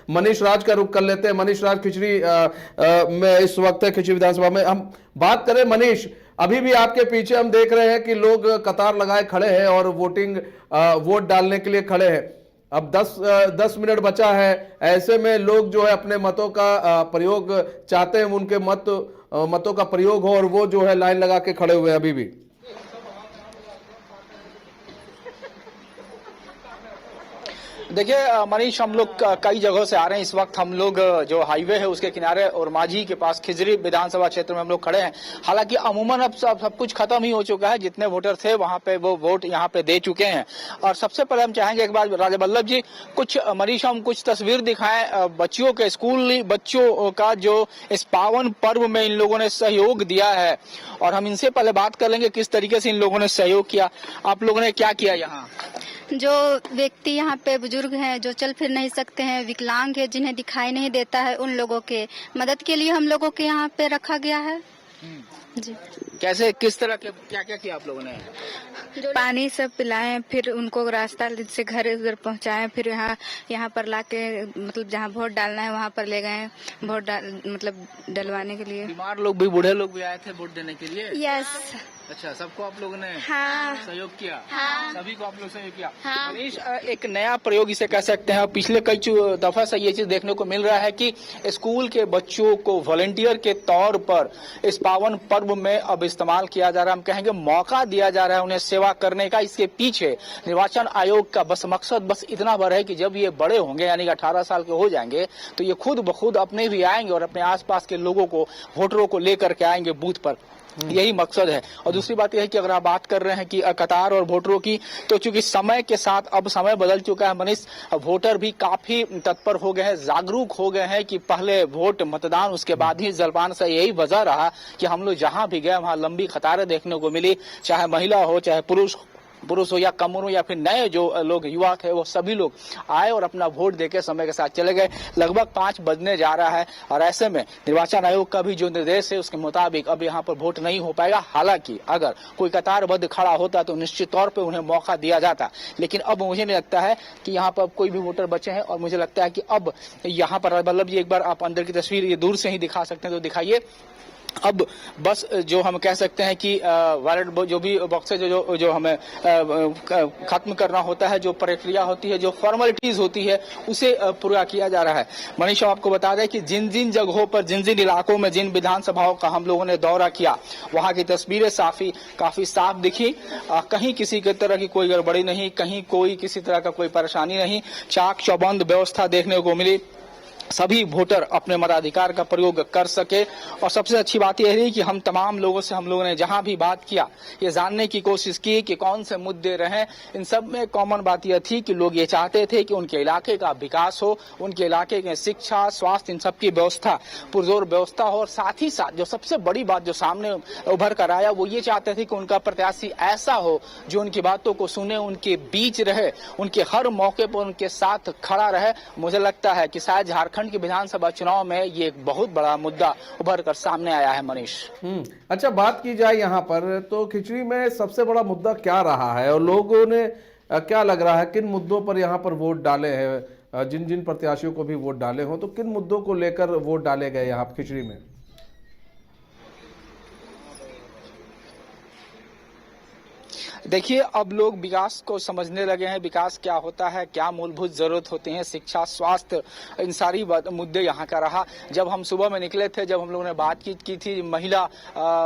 मनीष राज का रुख कर लेते हैं। मनीष राज खिचड़ी में इस वक्त है, खिचड़ी विधानसभा में हम बात करें। मनीष, अभी भी आपके पीछे हम देख रहे हैं कि लोग कतार लगाए खड़े हैं और वोट डालने के लिए खड़े हैं। अब 10 मिनट बचा है, ऐसे में लोग जो है अपने मतों का प्रयोग चाहते हैं, उनके मतों का प्रयोग हो, और वो जो है लाइन लगा के खड़े हुए हैं अभी भी। देखिए मनीष, हम लोग कई जगहों से आ रहे हैं। इस वक्त हम लोग जो हाईवे है उसके किनारे और माझी के पास खिजरी विधानसभा क्षेत्र में हम लोग खड़े हैं। हालांकि अमूमन अब सब कुछ खत्म ही हो चुका है। जितने वोटर थे वहां पे वो वोट यहाँ पे दे चुके हैं। और सबसे पहले हम चाहेंगे एक बार राजा वल्लभ जी, कुछ मनीष हम कुछ तस्वीर दिखाएं बच्चियों के, स्कूली बच्चों का जो इस पावन पर्व में इन लोगों ने सहयोग दिया है। और हम इनसे पहले बात कर लेंगे किस तरीके से इन लोगों ने सहयोग किया। आप लोगों ने क्या किया यहाँ? जो व्यक्ति यहाँ पे बुजुर्ग हैं, जो चल फिर नहीं सकते हैं, विकलांग है, जिन्हें दिखाई नहीं देता है, उन लोगों के मदद के लिए हम लोगों के यहाँ पे रखा गया है जी। कैसे, किस तरह के क्या क्या किया आप लोगों ने? पानी सब पिलाएं, फिर उनको रास्ता से घर उधर पहुँचाएं, फिर यहाँ पर लाके मतलब जहाँ वोट डालना है वहाँ पर ले गए वोट मतलब डलवाने के लिए। बीमार लोग भी, बूढ़े लोग भी आए थे वोट देने के लिए? यस। अच्छा, सबको आप लोगों ने सहयोग किया? सभी को आप लोग सहयोग किया? मनीष, एक नया प्रयोग इसे कह सकते हैं। पिछले कई दफा से ये चीज देखने को मिल रहा है कि स्कूल के बच्चों को वॉलंटियर के तौर पर इस पावन पर्व में अब इस्तेमाल किया जा रहा है। हम कहेंगे मौका दिया जा रहा है उन्हें सेवा करने का। इसके पीछे निर्वाचन आयोग का बस मकसद बस इतना भर है कि जब ये बड़े होंगे, यानी 18 साल के हो जाएंगे, तो ये खुद ब खुद अपने भी आएंगे और अपने आसपास के लोगों को, वोटरों को लेकर के आएंगे बूथ पर। यही मकसद है। और दूसरी बात यह है कि अगर आप बात कर रहे हैं कि कतार और वोटरों की, तो चूंकि समय के साथ अब समय बदल चुका है मनीष, वोटर भी काफी तत्पर हो गए हैं, जागरूक हो गए हैं कि पहले वोट, मतदान, उसके बाद ही जलपान से। यही वजह रहा कि हम लोग जहां भी गए वहां लंबी कतारें देखने को मिली, चाहे महिला हो, चाहे पुरुष हो या कम उम्र या फिर नए जो लोग, युवा थे, वो सभी लोग आए और अपना वोट देके समय के साथ चले गए। लगभग 5 बजने जा रहा है और ऐसे में निर्वाचन आयोग का भी जो निर्देश है उसके मुताबिक अब यहाँ पर वोट नहीं हो पाएगा। हालांकि अगर कोई कतारबद्ध खड़ा होता तो निश्चित तौर पे उन्हें मौका दिया जाता, लेकिन अब मुझे नहीं लगता है कि यहाँ पर कोई भी वोटर बचे हैं। और मुझे लगता है कि अब यहाँ पर वल्लभ जी, एक बार आप अंदर की तस्वीर ये दूर से ही दिखा सकते हैं तो दिखाइए। अब बस जो हम कह सकते हैं कि बैलेट जो भी बॉक्सेज जो हमें खत्म करना होता है, जो प्रक्रिया होती है, जो फॉर्मेलिटीज होती है, उसे पूरा किया जा रहा है। मनीष, आपको बता दें कि जिन जिन जगहों पर, जिन जिन इलाकों में, जिन विधानसभाओं का हम लोगों ने दौरा किया, वहां की तस्वीरें काफी साफ दिखी। कहीं किसी की तरह की कोई गड़बड़ी नहीं, कहीं कोई किसी तरह का कोई परेशानी नहीं, चाक चौबंद व्यवस्था देखने को मिली। सभी वोटर अपने मताधिकार का प्रयोग कर सके। और सबसे अच्छी बात यह रही कि हम तमाम लोगों से, हम लोगों ने जहां भी बात किया, ये जानने की कोशिश की कि कौन से मुद्दे रहे। इन सब में कॉमन बात यह थी कि लोग ये चाहते थे कि उनके इलाके का विकास हो, उनके इलाके में शिक्षा, स्वास्थ्य, इन सब की व्यवस्था, पुरजोर व्यवस्था हो। और साथ ही साथ जो सबसे बड़ी बात जो सामने उभर कर आया, वो ये चाहते थे कि उनका प्रत्याशी ऐसा हो जो उनकी बातों को सुने, उनके बीच रहे, उनके हर मौके पर उनके साथ खड़ा रहे। मुझे लगता है कि शायद झारखंड की विधानसभा चुनाव में ये एक बहुत बड़ा मुद्दा उभर कर सामने आया है मनीष। अच्छा, बात की जाए यहाँ पर तो खिचड़ी में सबसे बड़ा मुद्दा क्या रहा है और लोगों ने क्या लग रहा है किन मुद्दों पर यहाँ पर वोट डाले हैं? जिन जिन प्रत्याशियों को भी वोट डाले हो तो किन मुद्दों को लेकर वोट डाले गए यहाँ खिचड़ी में? देखिए, अब लोग विकास को समझने लगे हैं। विकास क्या होता है, क्या मूलभूत जरूरत होती है, शिक्षा, स्वास्थ्य, इन सारी मुद्दे यहाँ का रहा। जब हम सुबह में निकले थे, जब हम लोगों ने बात की थी महिला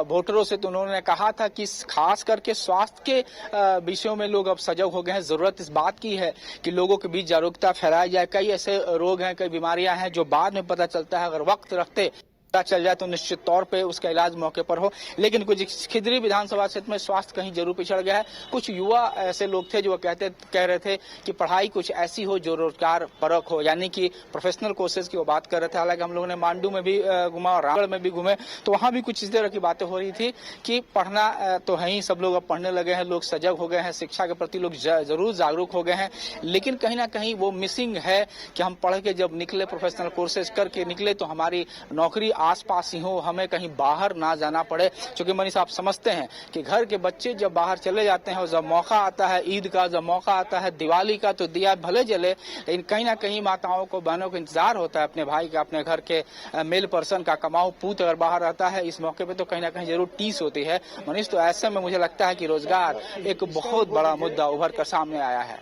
वोटरों से, तो उन्होंने कहा था कि खास करके स्वास्थ्य के विषयों में लोग अब सजग हो गए हैं। जरूरत इस बात की है कि लोगों के बीच जागरूकता फैलाई जाए। कई ऐसे रोग हैं, कई बीमारियां हैं जो बाद में पता चलता है, अगर वक्त रखते पता चल जाए तो निश्चित तौर पे उसका इलाज मौके पर हो। लेकिन कुछ खिजरी विधानसभा क्षेत्र में स्वास्थ्य कहीं जरूर पिछड़ गया है। कुछ युवा ऐसे लोग थे जो कह रहे थे कि पढ़ाई कुछ ऐसी हो जो रोजगार परक हो, यानी कि प्रोफेशनल कोर्सेज की वो बात कर रहे थे। हालांकि हम लोगों ने मांडू में भी घुमा और रामगढ़ में भी घूमे, तो वहां भी कुछ इस तरह की बातें हो रही थी कि पढ़ना तो है ही, सब लोग अब पढ़ने लगे हैं, लोग सजग हो गए हैं, शिक्षा के प्रति लोग जरूर जागरूक हो गए हैं। लेकिन कहीं ना कहीं वो मिसिंग है कि हम पढ़ के जब निकले, प्रोफेशनल कोर्सेज करके निकले, तो हमारी नौकरी आसपास ही हो, हमें कहीं बाहर ना जाना पड़े। क्योंकि मनीष आप समझते हैं कि घर के बच्चे जब बाहर चले जाते हैं और जब मौका आता है ईद का, जब मौका आता है दिवाली का, तो दिया भले जले लेकिन कहीं ना कहीं माताओं को, बहनों को इंतजार होता है अपने भाई का, अपने घर के मेल पर्सन का। कमाऊ पूत अगर बाहर रहता है इस मौके पे तो कहीं ना कहीं जरूर टीस होती है मनीष। तो ऐसे में मुझे लगता है कि रोजगार एक बहुत बड़ा मुद्दा उभर कर सामने आया है।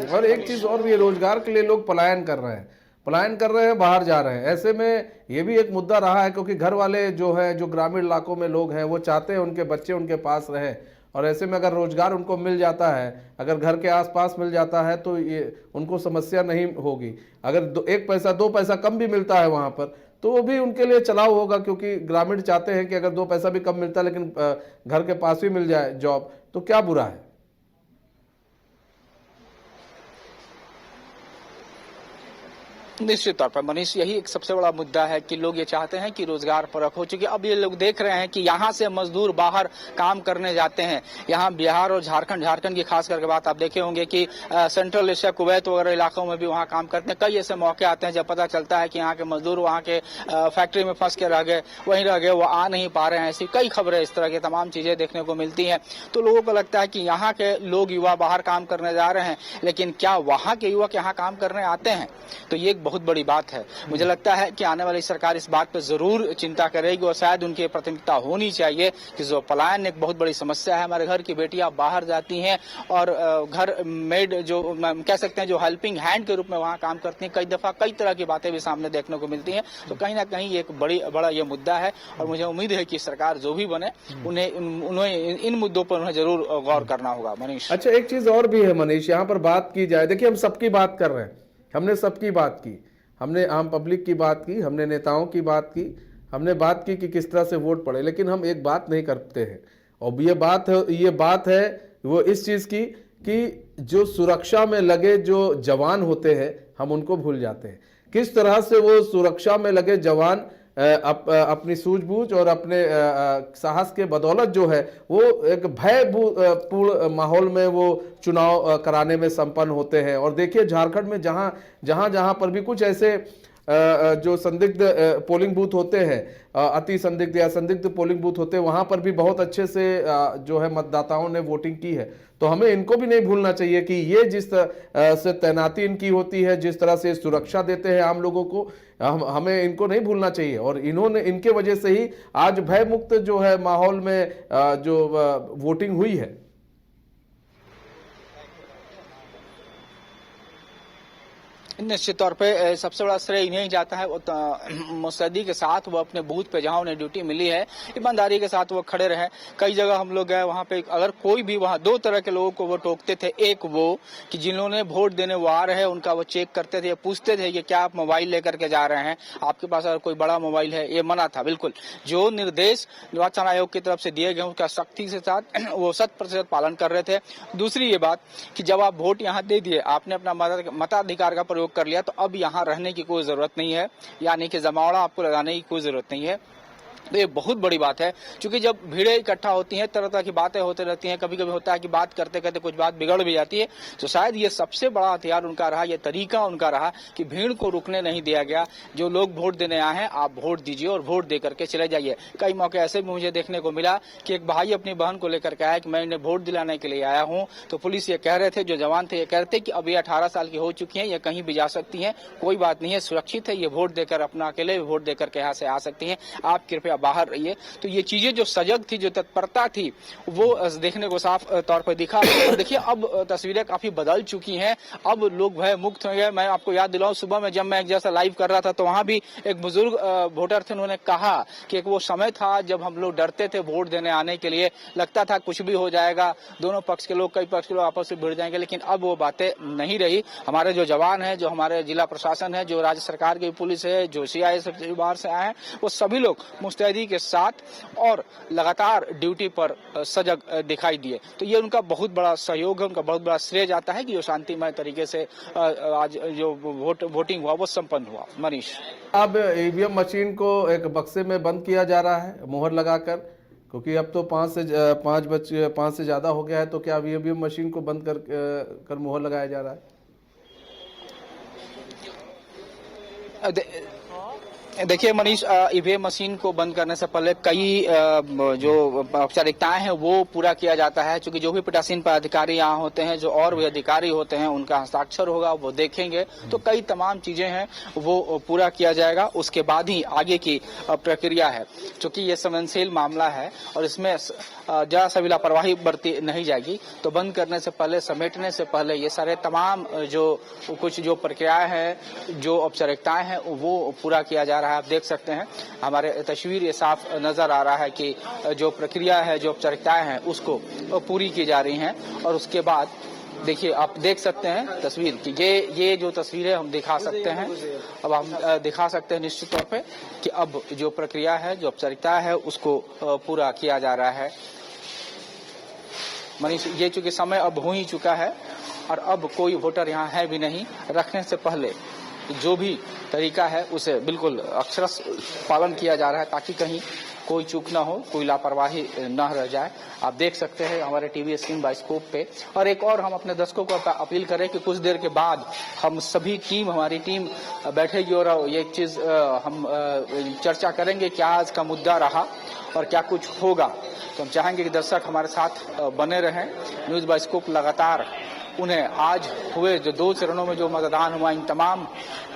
और एक चीज और भी है, रोजगार के लिए लोग पलायन कर रहे हैं, बाहर जा रहे हैं। ऐसे में ये भी एक मुद्दा रहा है, क्योंकि घर वाले जो है, जो ग्रामीण इलाकों में लोग हैं, वो चाहते हैं उनके बच्चे उनके पास रहे। और ऐसे में अगर रोजगार उनको मिल जाता है, अगर घर के आसपास मिल जाता है, तो ये उनको समस्या नहीं होगी। अगर एक पैसा दो पैसा कम भी मिलता है वहाँ पर, तो वो भी उनके लिए चलाव होगा, क्योंकि ग्रामीण चाहते हैं कि अगर दो पैसा भी कम मिलता है लेकिन घर के पास भी मिल जाए जॉब, तो क्या बुरा है। निश्चित तौर पर मनीष, यही एक सबसे बड़ा मुद्दा है कि लोग ये चाहते हैं कि रोजगार परख हो। चूंकि अब ये लोग देख रहे हैं कि यहाँ से मजदूर बाहर काम करने जाते हैं, यहाँ बिहार और झारखंड की खास करके बात आप देखे होंगे कि सेंट्रल एशिया, कुवैत वगैरह इलाकों में भी वहाँ काम करते हैं। कई ऐसे मौके आते हैं जब पता चलता है कि यहाँ के मजदूर वहाँ के फैक्ट्री में फंस के रह गए, वहीं रह गए, वो आ नहीं पा रहे हैं। ऐसी कई खबरें, इस तरह की तमाम चीजें देखने को मिलती हैं। तो लोगों को लगता है कि यहाँ के लोग, युवा बाहर काम करने जा रहे हैं, लेकिन क्या वहाँ के युवा यहाँ काम करने आते हैं? तो ये बहुत बड़ी बात है। मुझे लगता है कि आने वाली सरकार इस बात पर जरूर चिंता करेगी और शायद उनकी प्राथमिकता होनी चाहिए कि जो पलायन एक बहुत बड़ी समस्या है। हमारे घर की बेटियां बाहर जाती हैं और घर मेड, जो कह सकते हैं, जो हेल्पिंग हैंड के रूप में वहां काम करती हैं। कई दफा कई तरह की बातें भी सामने देखने को मिलती हैं। तो कहीं ना कहीं एक बड़ा ये मुद्दा है और मुझे उम्मीद है कि सरकार जो भी बने उन्हें इन मुद्दों पर उन्हें जरूर गौर करना होगा। मनीष, अच्छा, एक चीज और भी है मनीष, यहाँ पर बात की जाए, देखिए हम सबकी बात कर रहे हैं, हमने सबकी बात की, हमने आम पब्लिक की बात की, हमने नेताओं की बात की, हमने बात की कि किस तरह से वोट पड़े, लेकिन हम एक बात नहीं करते हैं। और ये बात है वो इस चीज़ की कि जो सुरक्षा में लगे जो जवान होते हैं, हम उनको भूल जाते हैं। किस तरह से वो सुरक्षा में लगे जवान अपनी सूझबूझ और अपने साहस के बदौलत जो है, वो एक भयपूर्ण माहौल में वो चुनाव कराने में संपन्न होते हैं। और देखिए झारखंड में जहां पर भी कुछ ऐसे जो संदिग्ध पोलिंग बूथ होते हैं, अति संदिग्ध या संदिग्ध पोलिंग बूथ होते हैं, वहां पर भी बहुत अच्छे से जो है मतदाताओं ने वोटिंग की है। तो हमें इनको भी नहीं भूलना चाहिए कि ये जिस तरह से तैनाती इनकी होती है, जिस तरह से सुरक्षा देते हैं आम लोगों को, हमें इनको नहीं भूलना चाहिए। और इनके वजह से ही आज भयमुक्त जो है माहौल में जो वोटिंग हुई है। निश्चित तौर पे सबसे बड़ा श्रेय इन्हें जाता है। मुस्तैदी के साथ वो अपने बूथ पे जहां उन्हें ड्यूटी मिली है, ईमानदारी के साथ वो खड़े रहे। कई जगह हम लोग गए, वहां पे अगर कोई भी, वहां दो तरह के लोगों को वो टोकते थे। एक वो कि जिन्होंने वोट देने वो आ रहे हैं, उनका वो चेक करते थे, पूछते थे कि क्या आप मोबाइल लेकर के जा रहे हैं, आपके पास अगर कोई बड़ा मोबाइल है, ये मना था बिल्कुल। जो निर्देश निर्वाचन आयोग की तरफ से दिए गए उसका सख्ती के साथ वो 100% पालन कर रहे थे। दूसरी ये बात कि जब आप वोट यहाँ दे दिए, आपने अपना मताधिकार का प्रयोग कर लिया, तो अब यहाँ रहने की कोई जरूरत नहीं है, यानी कि जमावड़ा आपको लगाने की कोई जरूरत नहीं है। तो ये बहुत बड़ी बात है, क्योंकि जब भीड़ें इकट्ठा होती हैं, तरह तरह की बातें होती रहती हैं, कभी कभी होता है कि बात करते करते कुछ बात बिगड़ भी जाती है। तो शायद ये सबसे बड़ा हथियार उनका रहा, ये तरीका उनका रहा कि भीड़ को रुकने नहीं दिया गया। जो लोग वोट देने आए हैं, आप वोट दीजिए और वोट दे करके चले जाइए। कई मौके ऐसे भी मुझे देखने को मिला कि एक भाई अपनी बहन को लेकर के आया कि मैं इन्हें वोट दिलाने के लिए आया हूँ। तो पुलिस ये कह रहे थे, जो जवान थे ये कह रहे थे कि अब ये 18 साल की हो चुकी हैं, ये कहीं भी जा सकती हैं, कोई बात नहीं है, सुरक्षित है, ये वोट देकर अपना अकेले वोट देकर के यहाँ से आ सकती हैं, आप कृपया बाहर रहिए। तो ये चीजें जो सजग थी, जो तत्परता थी, वो देखने को साफ तौर पर दिखा। और देखिए अब तस्वीरें काफी बदल चुकी हैं, अब लोग भय मुक्त हो गए। मैं आपको याद दिलाऊं, सुबह में जब मैं एक जैसा लाइव कर रहा था तो वहां भी एक बुजुर्ग वोटर थे, उन्होंने कहा कि एक वो समय था जब हम लोग डरते थे वोट देने आने के लिए, लगता था कुछ भी हो जाएगा, दोनों पक्ष के लोग, कई पक्ष के लोग आपस में भिड़ जाएंगे, लेकिन अब वो बातें नहीं रही। हमारे जो जवान है, जो हमारे जिला प्रशासन है, जो राज्य सरकार की पुलिस है, जो CISF बाहर से आए हैं, वो सभी लोग मुस्तैदी के साथ और लगातार ड्यूटी पर सजग दिखाई दिए। तो ये उनका बहुत बड़ा सहयोग है, उनका बहुत बड़ा श्रेय जाता है कि जो शांतिमय तरीके से आज जो वोटिंग हुआ वो संपन्न हुआ। मनीष, अब EVM मशीन को एक बक्से में बंद किया जा रहा है मुहर लगाकर, क्योंकि अब तो 5 से ज्यादा हो गया है। तो क्या EVM मशीन को बंद कर मुहर लगाया जा रहा है? देखिए मनीष, ईवीएम मशीन को बंद करने से पहले कई जो औपचारिकताएं हैं वो पूरा किया जाता है, क्योंकि जो भी पीठासीन पदाधिकारी यहाँ होते हैं, जो और भी अधिकारी होते हैं, उनका हस्ताक्षर होगा, वो देखेंगे, तो कई तमाम चीजें हैं वो पूरा किया जाएगा। उसके बाद ही आगे की प्रक्रिया है, क्योंकि ये संवेदनशील मामला है और इसमें जरा सा भी लापरवाही बरती नहीं जाएगी। तो बंद करने से पहले, समेटने से पहले ये सारे तमाम जो प्रक्रियाएं हैं, जो औपचारिकताएं हैं, वो पूरा किया जा रहा है। आप देख सकते हैं हमारे तस्वीर, ये साफ नजर आ रहा है कि जो प्रक्रिया है, जो औपचारिकताएं हैं, उसको पूरी की जा रही हैं। और उसके बाद देखिए, आप देख सकते हैं तस्वीर कि ये जो तस्वीरें हम दिखा सकते हैं, अब हम दिखा सकते हैं निश्चित तौर पे कि अब जो प्रक्रिया है, जो औपचारिकता है, उसको पूरा किया जा रहा है। मनीष, ये चूंकि समय अब हो ही चुका है और अब कोई वोटर यहाँ है भी नहीं, रखने से पहले जो भी तरीका है उसे बिल्कुल अक्षरश पालन किया जा रहा है, ताकि कहीं कोई चूक ना हो, कोई लापरवाही न रह जाए। आप देख सकते हैं हमारे टीवी स्क्रीन बाइस्कोप पे। और एक और हम अपने दर्शकों को अपील करें कि कुछ देर के बाद हम सभी हमारी टीम बैठेगी और ये चीज हम चर्चा करेंगे क्या आज का मुद्दा रहा और क्या कुछ होगा। तो हम चाहेंगे कि दर्शक हमारे साथ बने रहें। न्यूज बाइस्कोप लगातार उन्हें आज हुए जो 2 चरणों में जो मतदान हुआ, इन तमाम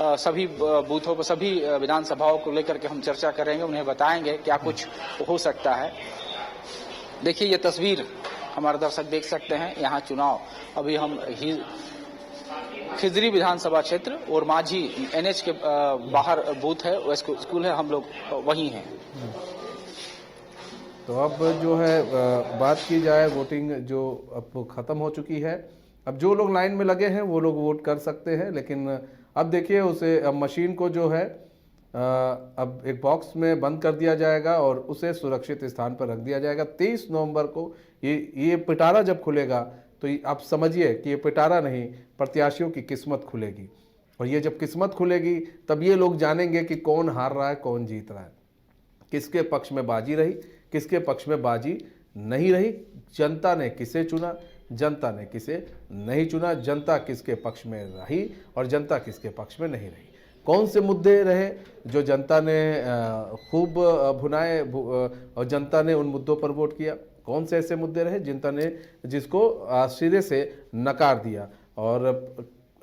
सभी बूथों पर, सभी विधानसभाओं को लेकर के हम चर्चा करेंगे, उन्हें बताएंगे क्या कुछ हो सकता है। देखिए ये तस्वीर हमारे दर्शक देख सकते हैं। यहाँ चुनाव अभी हम खिजरी विधानसभा क्षेत्र और माझी NH के बाहर बूथ है, स्कूल है, हम लोग वहीं हैं। तो अब जो है बात की जाए, वोटिंग जो अब खत्म हो चुकी है। अब जो लोग लाइन में लगे हैं वो लोग वोट कर सकते हैं, लेकिन अब देखिए उसे अब मशीन को जो है अब एक बॉक्स में बंद कर दिया जाएगा और उसे सुरक्षित स्थान पर रख दिया जाएगा। 23 नवंबर को ये पिटारा जब खुलेगा तो आप समझिए कि ये पिटारा नहीं, प्रत्याशियों की किस्मत खुलेगी। और ये जब किस्मत खुलेगी तब ये लोग जानेंगे कि कौन हार रहा है, कौन जीत रहा है, किसके पक्ष में बाजी रही, किसके पक्ष में बाजी नहीं रही, जनता ने किसे चुना, जनता ने किसे नहीं चुना, जनता किसके पक्ष में रही और जनता किसके पक्ष में नहीं रही। कौन से मुद्दे रहे जो जनता ने खूब भुनाए और जनता ने उन मुद्दों पर वोट किया, कौन से ऐसे मुद्दे रहे जिसको सिरे से नकार दिया और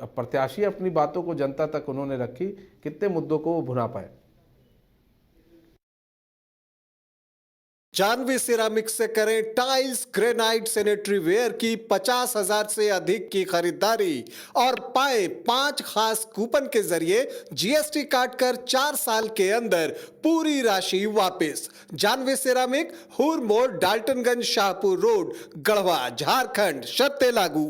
प्रत्याशी अपनी बातों को जनता तक उन्होंने रखी, कितने मुद्दों को वो भुना पाए। जानवी सिरामिक्स से करें टाइल्स, ग्रेनाइट, सैनिटरी वेयर की 50,000 से अधिक की खरीदारी और पाएं 5 खास कूपन के जरिए GST काटकर 4 साल के अंदर पूरी राशि वापस। जानवी सिरामिक, हुर मोड़, डाल्टनगंज, शाहपुर रोड, गढ़वा, झारखंड। शर्तें लागू।